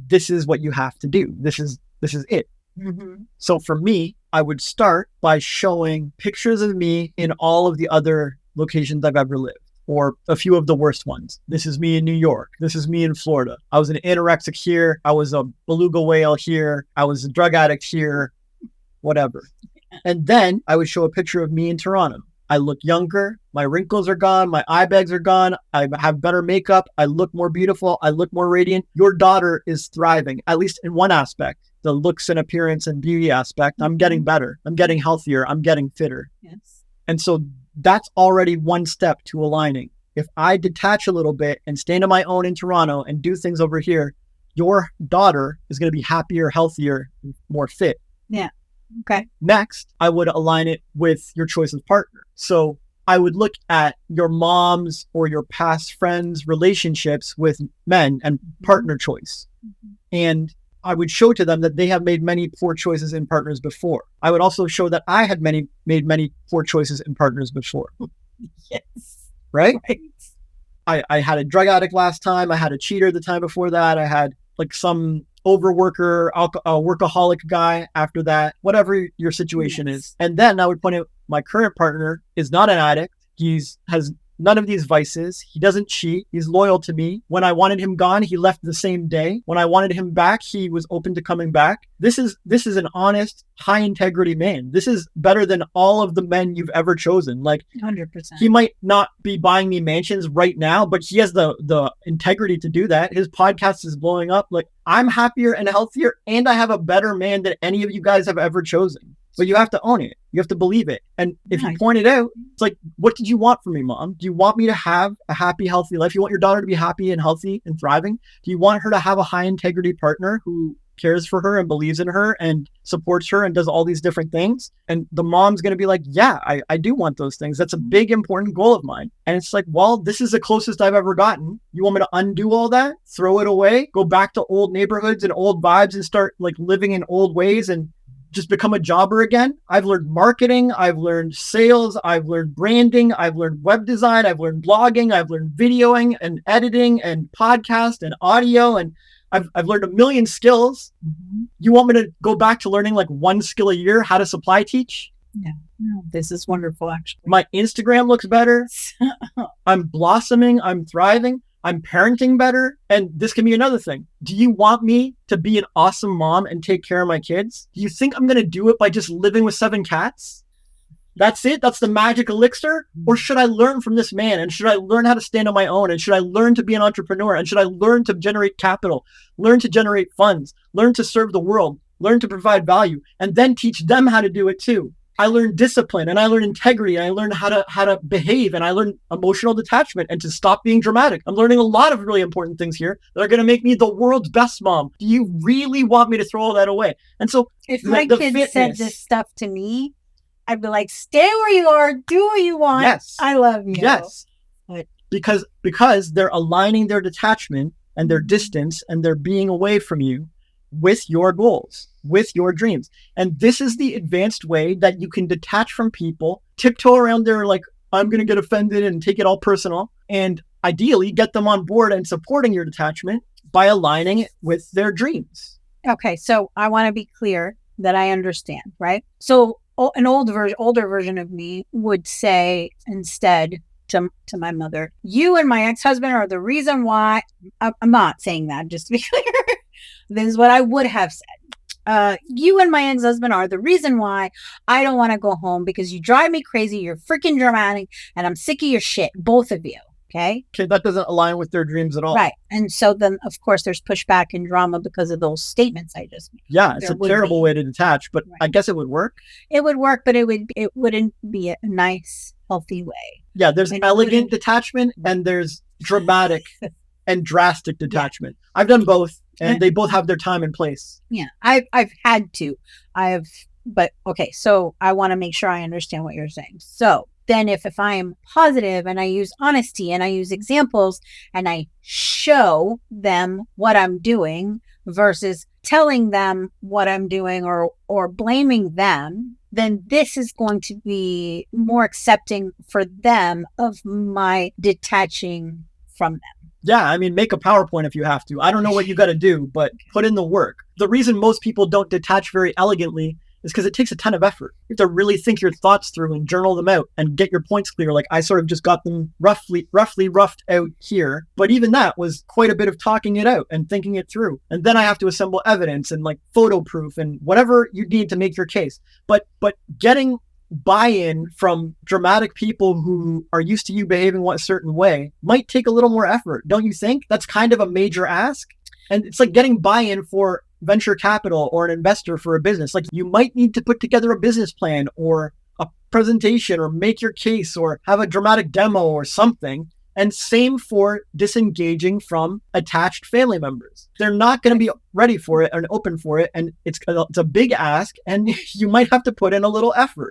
this is what you have to do. This is it. Mm-hmm. So for me, I would start by showing pictures of me in all of the other locations I've ever lived, or a few of the worst ones. This is me in New York. This is me in Florida. I was an anorexic here. I was a beluga whale here. I was a drug addict here, whatever. And then I would show a picture of me in Toronto. I look younger. My wrinkles are gone. My eye bags are gone. I have better makeup. I look more beautiful. I look more radiant. Your daughter is thriving, at least in one aspect, the looks and appearance and beauty aspect. I'm getting better. I'm getting healthier. I'm getting fitter. Yes. And so that's already one step to aligning. If I detach a little bit and stand on my own in Toronto and do things over here, your daughter is going to be happier, healthier, more fit. Yeah. Okay. Next, I would align it with your choice of partner. So I would look at your mom's or your past friends' relationships with men and partner choice. Mm-hmm. And I would show to them that they have made many poor choices in partners before. I would also show that I had made many poor choices in partners before. Yes. Right? Right. I had a drug addict last time. I had a cheater the time before that. I had like some overworker, workaholic guy after that, whatever your situation is. And then I would point out my current partner is not an addict. Has none of these vices. He doesn't cheat. He's loyal to me. When I wanted him gone, he left the same day. When I wanted him back, he was open to coming back. This is an honest, high integrity man. This is better than all of the men you've ever chosen. Like 100%. He might not be buying me mansions right now, but he has the integrity to do that. His podcast is blowing up. Like, I'm happier and healthier, and I have a better man than any of you guys have ever chosen. But you have to own it. You have to believe it. And if you point it out, it's like, what did you want from me, Mom? Do you want me to have a happy, healthy life? You want your daughter to be happy and healthy and thriving? Do you want her to have a high integrity partner who cares for her and believes in her and supports her and does all these different things? And the mom's going to be like, yeah, I do want those things. That's a big, important goal of mine. And it's like, well, this is the closest I've ever gotten. You want me to undo all that, throw it away, go back to old neighborhoods and old vibes and start like living in old ways and just become a jobber again? I've learned marketing. I've learned sales. I've learned branding. I've learned web design. I've learned blogging. I've learned videoing and editing and podcast and audio. And I've learned a million skills. Mm-hmm. You want me to go back to learning like one skill a year, how to supply teach? No, this is wonderful, actually. My Instagram looks better. I'm blossoming. I'm thriving. I'm parenting better. And this can be another thing. Do you want me to be an awesome mom and take care of my kids? Do you think I'm going to do it by just living with 7 cats? That's it? That's the magic elixir? Or should I learn from this man? And should I learn how to stand on my own? And should I learn to be an entrepreneur? And should I learn to generate capital, learn to generate funds, learn to serve the world, learn to provide value, and then teach them how to do it too? I learned discipline and I learned integrity and I learned how to behave and I learned emotional detachment and to stop being dramatic. I'm learning a lot of really important things here that are going to make me the world's best mom. Do you really want me to throw all that away? And so if my kids said this stuff to me, I'd be like, stay where you are, do what you want. Yes. I love you. Yes. But because they're aligning their detachment and their distance and their being away from you with your goals, with your dreams. And this is the advanced way that you can detach from people, tiptoe around their like, I'm going to get offended and take it all personal. And ideally get them on board and supporting your detachment by aligning it with their dreams. Okay. So I want to be clear that I understand, right? So an older version of me would say instead to my mother, you and my ex-husband are the reason why. I'm not saying that, just to be clear. This is what I would have said. You and my ex-husband are the reason why I don't want to go home because you drive me crazy. You're freaking dramatic and I'm sick of your shit, both of you. Okay, that doesn't align with their dreams at all. Right. And so then, of course, there's pushback and drama because of those statements I just made. Yeah, it's a terrible way to detach, but right. I guess it would work. It would work, but it wouldn't be a nice, healthy way. Yeah, there's elegant detachment and there's dramatic and drastic detachment. Yeah. I've done both, and they both have their time and place. Yeah, I've had to. But okay, so I want to make sure I understand what you're saying. So then if I'm positive and I use honesty and I use examples and I show them what I'm doing versus telling them what I'm doing or blaming them, then this is going to be more accepting for them of my detaching from them. Yeah, I mean, make a PowerPoint if you have to. I don't know what you got to do, but put in the work. The reason most people don't detach very elegantly is because it takes a ton of effort. You have to really think your thoughts through and journal them out and get your points clear. Like I sort of just got them roughly roughed out here. But even that was quite a bit of talking it out and thinking it through. And then I have to assemble evidence and like photo proof and whatever you need to make your case. But getting buy-in from dramatic people who are used to you behaving a certain way might take a little more effort, don't you think? That's kind of a major ask. And it's like getting buy-in for venture capital or an investor for a business. Like you might need to put together a business plan or a presentation or make your case or have a dramatic demo or something. And same for disengaging from attached family members. They're not going to be ready for it and open for it. And it's a big ask and you might have to put in a little effort.